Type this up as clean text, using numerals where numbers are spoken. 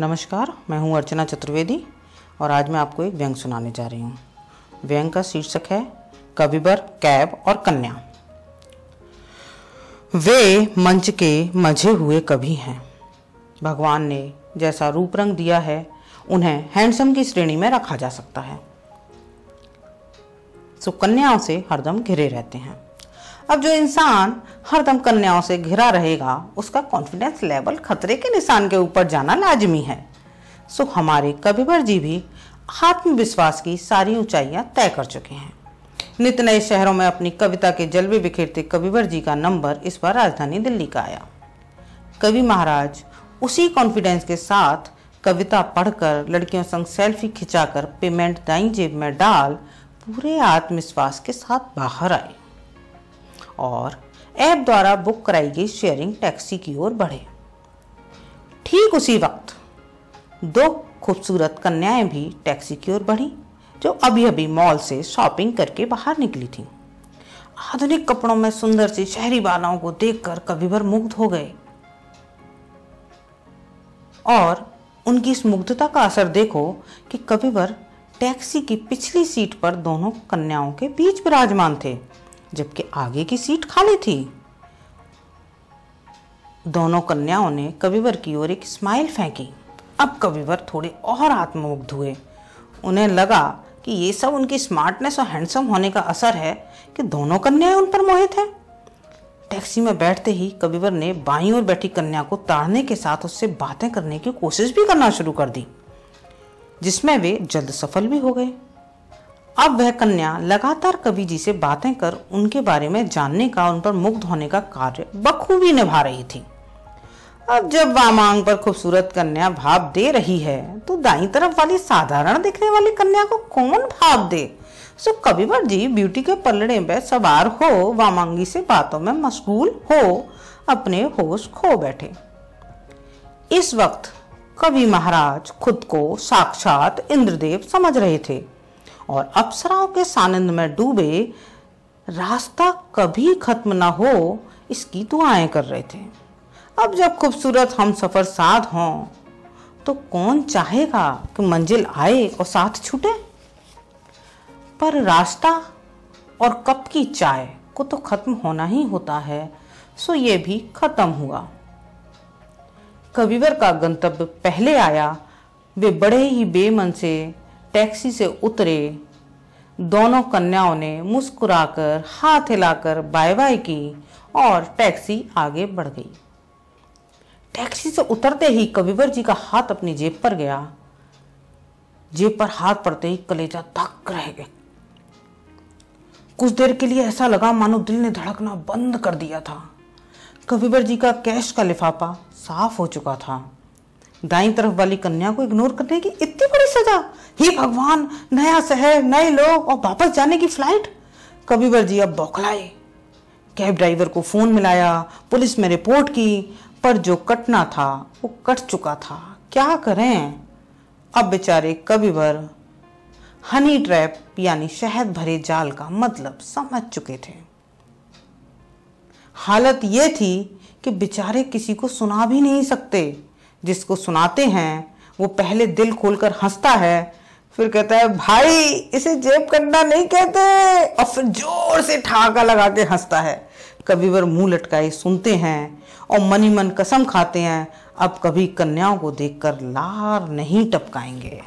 नमस्कार, मैं हूं अर्चना चतुर्वेदी और आज मैं आपको एक व्यंग सुनाने जा रही हूं। व्यंग का शीर्षक है कविवर, कैब और कन्या। वे मंच के मंझे हुए कवि हैं। भगवान ने जैसा रूप रंग दिया है उन्हें हैंडसम की श्रेणी में रखा जा सकता है। सो कन्याओं से हरदम घिरे रहते हैं। अब जो इंसान हरदम कन्याओं से घिरा रहेगा उसका कॉन्फिडेंस लेवल खतरे के निशान के ऊपर जाना लाजमी है। सो हमारे कविवर जी भी आत्मविश्वास की सारी ऊंचाइयां तय कर चुके हैं। नित नए शहरों में अपनी कविता के जलवे बिखेरते कविवर जी का नंबर इस बार राजधानी दिल्ली का आया। कवि महाराज उसी कॉन्फिडेंस के साथ कविता पढ़कर लड़कियों संग सेल्फी खिंचाकर पेमेंट दाईं जेब में डाल पूरे आत्मविश्वास के साथ बाहर आए और ऐप द्वारा बुक कराई गई शेयरिंग टैक्सी की ओर बढ़े। ठीक उसी वक्त दो खूबसूरत कन्याएं भी टैक्सी की ओर बढ़ी जो अभी अभी मॉल से शॉपिंग करके बाहर निकली थीं। आधुनिक कपड़ों में सुंदर सी शहरी बालाओं को देखकर कविवर मुग्ध हो गए और उनकी इस मुग्धता का असर देखो कि कविवर टैक्सी की पिछली सीट पर दोनों कन्याओं के बीच विराजमान थे जबकि आगे की सीट खाली थी। दोनों कन्याओं ने कविवर की ओर एक स्माइल फेंकी। अब कविवर थोड़े और आत्ममुग्ध हुए। उन्हें लगा कि ये सब उनकी स्मार्टनेस और हैंडसम होने का असर है कि दोनों कन्याएं उन पर मोहित हैं। टैक्सी में बैठते ही कविवर ने बाईं ओर बैठी कन्या को ताड़ने के साथ उससे बातें करने की कोशिश भी करना शुरू कर दी, जिसमें वे जल्द सफल भी हो गए। अब वह कन्या लगातार कवि जी से बातें कर उनके बारे में जानने का, उन पर मुग्ध होने का कार्य बखूबी निभा रही थी। अब जब वामांग पर खूबसूरत कन्या भाव दे रही है तो दाईं तरफ वाली साधारण दिखने वाली कन्या को कौन भाव दे। सो कविवर जी ब्यूटी के पलड़े पे सवार हो वामांगी से बातों में मशगूल हो अपने होश खो बैठे। इस वक्त कवि महाराज खुद को साक्षात इंद्रदेव समझ रहे थे और अप्सराओं के सानिध्य में डूबे रास्ता कभी खत्म ना हो इसकी दुआएं कर रहे थे। अब जब खूबसूरत हम सफर साथ हों तो कौन चाहेगा कि मंजिल आए और साथ छूटे। पर रास्ता और कप की चाय को तो खत्म होना ही होता है, सो ये भी खत्म हुआ। कविवर का गंतव्य पहले आया। वे बड़े ही बेमन से टैक्सी से उतरे। दोनों कन्याओं ने मुस्कुराकर हाथ हिलाकर बाय बाय की और टैक्सी आगे बढ़ गई। टैक्सी से उतरते ही कविवर जी का हाथ अपनी जेब पर गया। जेब पर हाथ पड़ते ही कलेजा धक रह गया। कुछ देर के लिए ऐसा लगा मानो दिल ने धड़कना बंद कर दिया था। कविवर जी का कैश का लिफाफा साफ हो चुका था। दाईं तरफ वाली कन्या को इग्नोर करने की इतनी बड़ी सजा। हे भगवान, नया शहर, नए लोग और वापस जाने की फ्लाइट। कविवर जी अब बौखलाए। कैब ड्राइवर को फोन मिलाया, पुलिस में रिपोर्ट की, पर जो कटना था वो कट चुका था। क्या करें। अब बेचारे कविवर हनी ट्रैप यानी शहद भरे जाल का मतलब समझ चुके थे। हालत ये थी कि बेचारे किसी को सुना भी नहीं सकते। जिसको सुनाते हैं वो पहले दिल खोलकर हंसता है, फिर कहता है भाई इसे जेब कटना नहीं कहते, और फिर जोर से ठहाका लगा के हंसता है। कविवर मुंह लटकाए सुनते हैं और मनी मन कसम खाते हैं अब कभी कन्याओं को देखकर लार नहीं टपकाएंगे।